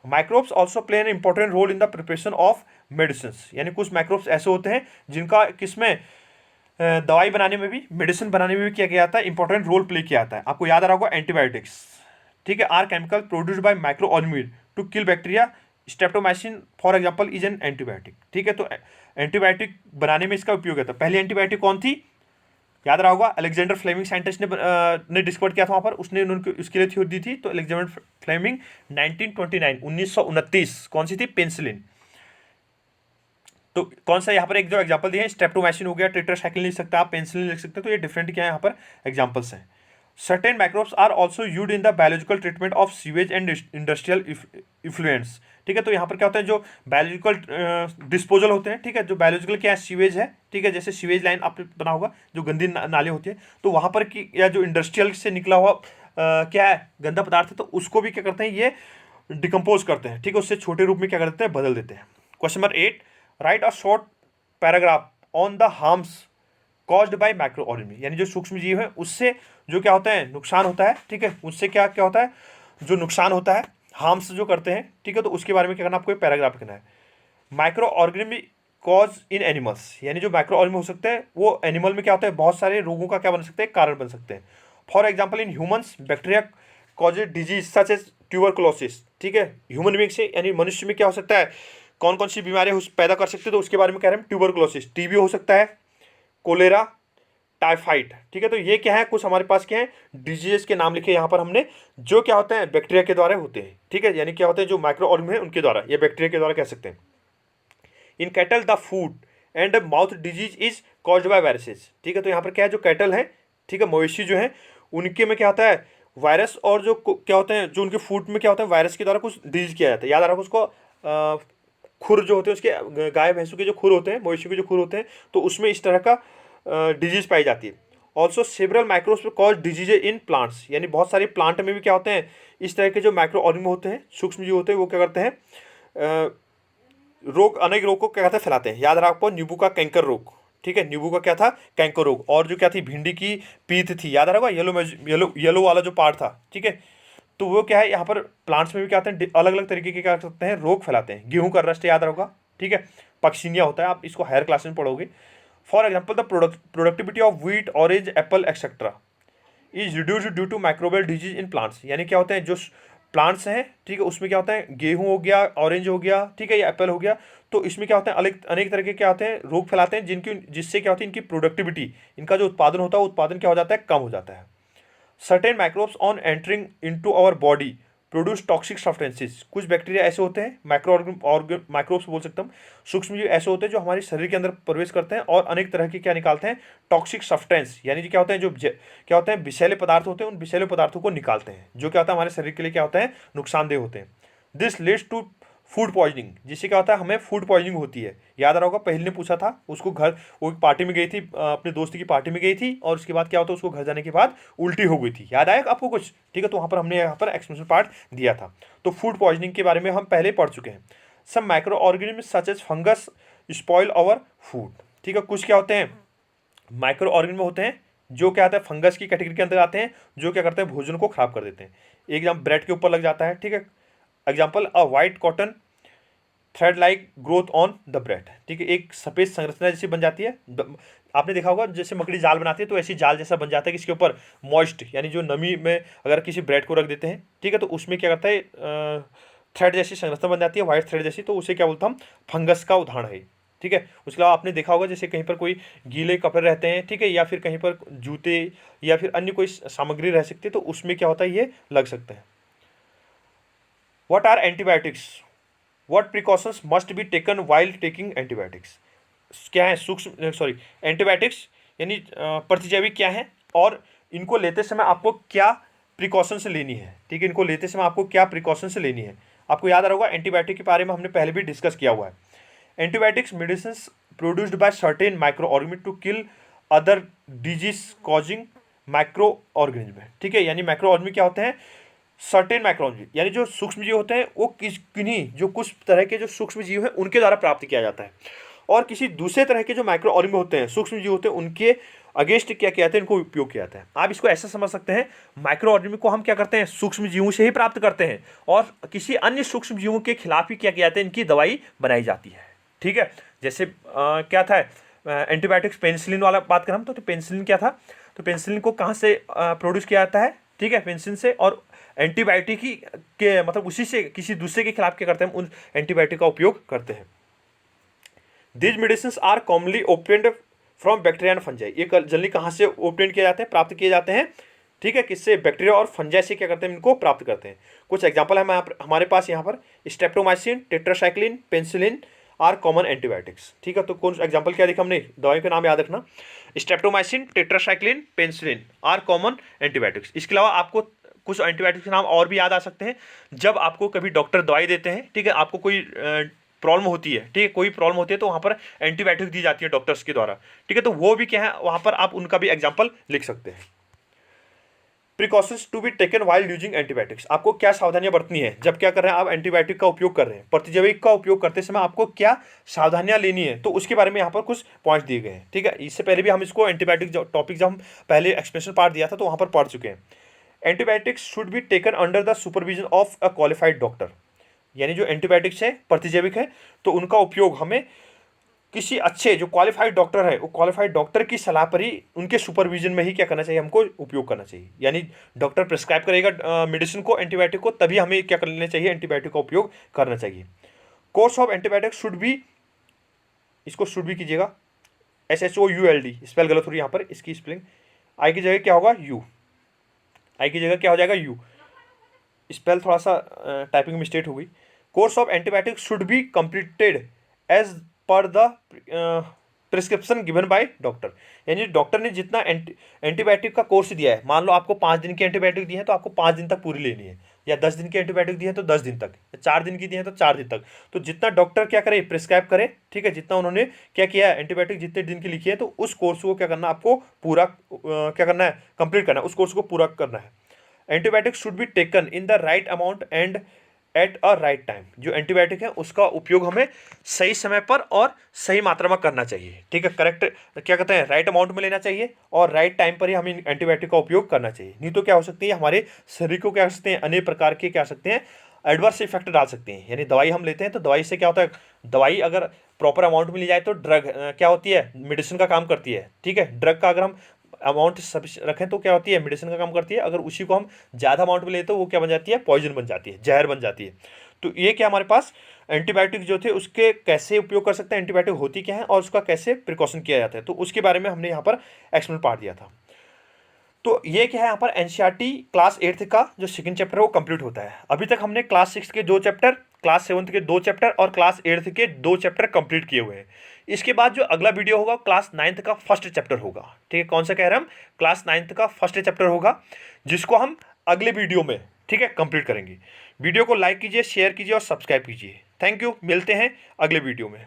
Microbes also play an important role in the preparation of medicine, यानी कुछ माइक्रोब्स ऐसे होते हैं जिनका किसमें, दवाई बनाने में भी, मेडिसिन बनाने में भी क्या किया जाता है, इंपॉर्टेंट रोल प्ले किया जाता है। आपको याद आ रहा होगा एंटीबायोटिक्स, ठीक है, are chemical produced by micro organism to kill bacteria streptomycin for example is an antibiotic, ठीक है। तो एंटीबायोटिक बनाने में इसका उपयोग होता है। पहली एंटीबायोटिक कौन थी, याद रहा होगा, अलेक्जेंडर फ्लेमिंग साइंटिस्ट ने डिस्कवर किया था वहाँ पर, उसने उनको उसके लिए थ्योरी दी थी। तो अलेक्जेंडर फ्लेमिंग 1929 कौन सी थी, पेनिसिलिन। तो कौन सा यहाँ पर एक जो एग्जांपल दिए हैं, स्ट्रेप्टोमाइसिन हो गया, टेट्रासाइक्लिन लिख सकते हैं आप, पेनिसिलिन लिख सकते हैं। तो ये डिफरेंट क्या है यहाँ पर एग्जांपल्स हैं। Certain microbes are also used in the biological treatment of sewage and industrial effluents, ठीक है। तो यहाँ पर क्या होता है, जो बायोलॉजिकल डिस्पोजल होते हैं, ठीक है, जो बायोलॉजिकल क्या है, सीवेज है, ठीक है, जैसे सीवेज लाइन आपने बना होगा, जो गंदी नाले होती है, तो वहाँ पर की या जो इंडस्ट्रियल से निकला हुआ क्या है, गंदा पदार्थ है, तो उसको भी क्या करते हैं, ये डिकम्पोज करते हैं, ठीक है, उससे छोटे रूप में क्या करते हैं, बदल देते हैं। Question number 8, right a short paragraph on the harms caused by micro organism, यानी जो सूक्ष्म जीव है उससे जो क्या होता है, नुकसान होता है, ठीक है, उससे क्या क्या होता है, जो नुकसान होता है, हार्म्स जो करते हैं, ठीक है, तो उसके बारे में क्या करना, आपको पैराग्राफ लिखना है। माइक्रो ऑर्गेनिज्म कॉज इन एनिमल्स, यानी जो माइक्रो ऑर्गेनिज्म हो सकते हैं वो एनिमल में क्या होता है, बहुत सारे रोगों का क्या बन सकते हैं, कारण बन सकते हैं। For example in humans bacteria causes disease such as tuberculosis, ठीक है, ह्यूमन बीइंग से यानी मनुष्य में क्या हो सकता है, कौन कौन सी बीमारियां पैदा कर सकते हैं, तो उसके बारे में कह रहे हैं, ट्यूबरकुलोसिस, टीबी हो सकता है, कोलेरा, टाइफाइड, ठीक है। तो ये क्या है, कुछ हमारे पास क्या है, डिजीज के नाम लिखे यहाँ पर हमने, जो क्या होते हैं, बैक्टीरिया के द्वारा होते हैं, ठीक है, यानी क्या होते हैं, जो माइक्रो ऑर्गेनिज्म है उनके द्वारा, या बैक्टीरिया के द्वारा कह सकते हैं। In cattle the food and mouth disease is caused bye viruses, ठीक है। तो यहाँ पर क्या है, जो कैटल है, ठीक है, मवेशी जो है, उनके में क्या होता है, वायरस, और जो क्या होते हैं, जो उनके फूड में क्या होता है, वायरस के द्वारा कुछ डिजीज किया जाता है। याद आ रहा है उसको, खुर जो होते हैं उसके, गाय भैंसों के जो खुर होते हैं, मवेशी के जो खुर होते हैं, तो उसमें इस तरह का डिजीज पाई जाती है। Also several microbes cause disease in plants, यानी बहुत सारे प्लांट में भी क्या होते हैं, इस तरह के जो माइक्रो ऑर्गेनिज्म होते हैं, सूक्ष्म जीव होते हैं, वो क्या करते हैं, रोग, अनेक रोग को क्या कहते हैं, फैलाते हैं। याद रहा आपको, नींबू का कैंकर रोग, ठीक है, नींबू का क्या था, कैंकर रोग, और जो क्या थी, भिंडी की पीत थी, याद रहा, येलो वाला जो पार्ट था, ठीक है। तो वो क्या है, यहाँ पर प्लांट्स में भी क्या आते हैं, अलग अलग तरीके के क्या कर सकते हैं, रोग फैलाते हैं। गेहूं का रस्ट याद रहोगा, ठीक है, पक्सिनिया होता है, आप इसको हायर क्लास में पढ़ोगे। For example the productivity of wheat, orange, apple etcetera is reduced due to microbial disease in plants, यानी क्या होते हैं, जो प्लांट्स हैं, ठीक है, उसमें क्या होता है, गेहूं हो गया, ऑरेंज हो गया, ठीक है, या एप्पल हो गया, तो इसमें क्या होता है, अनेक तरह के क्या होते हैं, रोग फैलाते हैं, जिससे क्या होती है, इनकी प्रोडक्टिविटी, इनका जो उत्पादन होता है, उत्पादन क्या हो जाता है, कम हो जाता है। Certain microbes on entering into our body produce toxic substances, कुछ बैक्टीरिया ऐसे होते हैं, माइक्रोब्स बोल सकता हूँ, सूक्ष्म जीव ऐसे होते हैं जो हमारे शरीर के अंदर प्रवेश करते हैं और अनेक तरह के क्या निकालते हैं, टॉक्सिक सब्सटेंस, यानी क्या होते हैं, जो क्या होते हैं, विषैले पदार्थ होते हैं, उन विषैले पदार्थों को निकालते हैं, जो क्या होता है, हमारे शरीर के लिए क्या होता है, नुकसानदेह होते हैं। This leads to food poisoning, जिससे क्या होता है, हमें फूड पॉइजनिंग होती है। याद रहा होगा, पहले ने पूछा था, उसको घर, वो एक पार्टी में गई थी, अपने दोस्त की पार्टी में गई थी, और उसके बाद क्या होता है, उसको घर जाने के बाद उल्टी हो गई थी। याद आया आपको कुछ, ठीक है, तो वहाँ पर हमने यहाँ पर एक्सप्लेनेशन पार्ट दिया था। तो फूड पॉइजनिंग के बारे में हम पहले पढ़ चुके हैं। Some micro organism such as fungus spoil our food, ठीक है, कुछ क्या होते हैं, माइक्रो ऑर्गेनिज्म होते हैं जो क्या होता है, फंगस की कैटेगरी के अंदर आते हैं, जो क्या करते हैं, भोजन को खराब कर देते हैं। एग्जाम ब्रेड के ऊपर लग जाता है, ठीक है, example a white cotton thread like growth on the bread, ठीक है, एक सफ़ेद संरचना जैसी बन जाती है। आपने देखा होगा, जैसे मकड़ी जाल बनाती है, तो ऐसी जाल जैसा बन जाता है कि इसके ऊपर मॉइस्ट, यानी जो नमी में अगर किसी ब्रेड को रख देते हैं, ठीक है, तो उसमें क्या करता है, थ्रेड जैसी संरचना बन जाती है, वाइट थ्रेड जैसी, तो उसे क्या बोलता हम, फंगस का उदाहरण है, ठीक है। उसके अलावा आपने देखा होगा, जैसे कहीं पर कोई गीले कपड़े रहते हैं, ठीक है, या फिर कहीं पर जूते या फिर अन्य कोई सामग्री रह सकती है, तो उसमें क्या होता है, ये लग सकते हैं। What are antibiotics, what precautions must be taken while taking antibiotics, क्या है, एंटीबायोटिक्स यानी प्रतिजैविक क्या है, और इनको लेते समय आपको क्या प्रिकॉशंस लेनी है, ठीक है, इनको लेते समय आपको क्या प्रिकॉशंस लेनी है। आपको याद रहोगा, एंटीबायोटिक के बारे में हमने पहले भी डिस्कस किया हुआ है। Antibiotics medicine produced by certain micro organism to kill other disease causing micro organism, ठीक है, यानी माइक्रो ऑर्गेनिज्म क्या होते हैं, सर्टेन माइक्रोजीव, यानी जो सूक्ष्म जीव होते हैं, वो किन्हीं जो कुछ तरह के जो सूक्ष्म जीव हैं उनके द्वारा प्राप्त किया जाता है, और किसी दूसरे तरह के जो माइक्रो ऑर्गेनिज्म होते हैं, सूक्ष्म जीव होते हैं, उनके अगेंस्ट क्या किया जाता है, इनको उपयोग किया जाता है। आप इसको ऐसा समझ सकते हैं, माइक्रो ऑर्गेनिज्म को हम क्या करते हैं, सूक्ष्म जीवों से ही प्राप्त करते हैं, और किसी अन्य सूक्ष्म जीवों के खिलाफ ही क्या किया जाता है, इनकी दवाई बनाई जाती है, ठीक है। जैसे क्या था, एंटीबायोटिक्स पेनिसिलिन वाला बात करें हम, तो पेनिसिलिन क्या था, तो पेनिसिलिन को कहाँ से प्रोड्यूस किया जाता है, ठीक है, पेनिसिलिन से, और एंटीबायोटिक ही के मतलब उसी से किसी दूसरे के खिलाफ क्या करते हैं, हम उन एंटीबायोटिक का उपयोग करते हैं। These medicine are commonly obtained from bacteria and fungi. ये जनरली कहाँ से ओपटेन किए जाते हैं, प्राप्त किए जाते हैं, ठीक है, किससे, बैक्टीरिया और फंजाई से क्या करते हैं, इनको प्राप्त करते हैं। कुछ एग्जांपल है हमारे पास यहाँ पर streptomycin, tetracycline, penicillin are common antibiotics, ठीक है। तो कौन एग्जांपल क्या देखा हमने, दवाई का नाम याद रखना, streptomycin, tetracycline, penicillin are common antibiotics. इसके अलावा आपको कुछ एंटीबायोटिक्स के नाम और भी याद आ सकते हैं। जब आपको कभी डॉक्टर दवाई देते हैं, ठीक है, आपको कोई प्रॉब्लम होती है, ठीक है, कोई प्रॉब्लम होती है तो वहाँ पर एंटीबायोटिक दी जाती है डॉक्टर्स के द्वारा, ठीक है, तो वो भी क्या है, वहाँ पर आप उनका भी एग्जाम्पल लिख सकते हैं। Precautions to be taken while using antibiotics. आपको क्या सावधानियां बरतनी है जब क्या कर रहे हैं आप एंटीबायोटिक का उपयोग कर रहे हैं, प्रतिजैविक का उपयोग करते समय आपको क्या सावधानियां लेनी है, तो उसके बारे में यहाँ पर कुछ पॉइंट दिए गए हैं, ठीक है। इससे पहले भी हम इसको एंटीबायोटिक टॉपिक जब हम पहले एक्सप्लेनेशन पार्ट दिया था तो वहाँ पर पढ़ चुके हैं। Antibiotics should be taken under the supervision of a qualified doctor, यानी जो एंटीबायोटिक्स है प्रतिजैविक है तो उनका उपयोग हमें किसी अच्छे जो क्वालिफाइड डॉक्टर है, वो क्वालिफाइड डॉक्टर की सलाह पर ही, उनके सुपरविजन में ही क्या करना चाहिए, हमको उपयोग करना चाहिए। यानी डॉक्टर प्रिस्क्राइब करेगा मेडिसिन को, एंटीबायोटिक को, तभी हमें क्या करना चाहिए, एंटीबायोटिक का उपयोग करना चाहिए। Course of antibiotic should B, इसको शुड भी कीजिएगा, SHOULD, स्पेल गलत हो रही है यहाँ पर, इसकी स्पेलिंग आई की जगह क्या होगा, यू, आई की जगह क्या हो जाएगा, यू, स्पेल थोड़ा सा टाइपिंग मिस्टेक हो गई। Course of antibiotic should be completed as per the prescription given by doctor, यानी डॉक्टर ने जितना एंटीबायोटिक का कोर्स दिया है, मान लो आपको 5 दिन की एंटीबायोटिक दी है तो आपको 5 दिन तक पूरी लेनी है, या 10 दिन की एंटीबायोटिक दी है तो 10 दिन तक, या 4 दिन की दी है तो 4 दिन तक। तो जितना डॉक्टर क्या करे, प्रिस्क्राइब करे, ठीक है, जितना उन्होंने क्या किया है, एंटीबायोटिक जितने दिन की लिखी है, तो उस कोर्स को क्या करना, आपको पूरा क्या करना है, कंप्लीट करना है, उस कोर्स को पूरा करना है। Antibiotic should be taken in the right amount and at a right time. जो एंटीबायोटिक है उसका उपयोग हमें सही समय पर और सही मात्रा में करना चाहिए, ठीक है, करेक्ट क्या कहते हैं, राइट अमाउंट में लेना चाहिए और राइट टाइम पर ही हमें एंटीबायोटिक का उपयोग करना चाहिए। नहीं तो क्या हो सकती है, हमारे शरीर को क्या कर सकते हैं, अनेक प्रकार के क्या सकते हैं, एडवर्स इफेक्ट डाल सकते हैं। यानी दवाई हम लेते हैं तो दवाई से क्या होता है, दवाई अगर प्रॉपर अमाउंट में ली जाए तो ड्रग क्या होती है, मेडिसिन का काम करती है, ठीक है। ड्रग का अगर हम अमाउंट सब रखें तो क्या होती है, मेडिसिन का काम करती है, अगर उसी को हम ज़्यादा अमाउंट में लेते तो वो क्या बन जाती है, पॉइजन बन जाती है, जहर बन जाती है। तो ये क्या हमारे पास एंटीबायोटिक जो थे उसके कैसे उपयोग कर सकते हैं, एंटीबायोटिक होती क्या है और उसका कैसे प्रिकॉशन किया जाता है, तो उसके बारे में हमने यहाँ पर एक्सप्लेन पार्ट दिया था। तो ये क्या है, यहाँ पर एनसीईआरटी क्लास 8th का जो सेकंड चैप्टर है वो कंप्लीट होता है। अभी तक हमने क्लास 6 के 2 चैप्टर, क्लास 7th के 2 चैप्टर और क्लास 8th के 2 चैप्टर कंप्लीट किए हुए हैं। इसके बाद जो अगला वीडियो होगा क्लास 9th का फर्स्ट चैप्टर होगा, ठीक है, कौन सा कह रहे हैं हम, क्लास 9th का फर्स्ट चैप्टर होगा, जिसको हम अगले वीडियो में, ठीक है, कंप्लीट करेंगे। वीडियो को लाइक कीजिए, शेयर कीजिए और सब्सक्राइब कीजिए। थैंक यू, मिलते हैं अगले वीडियो में।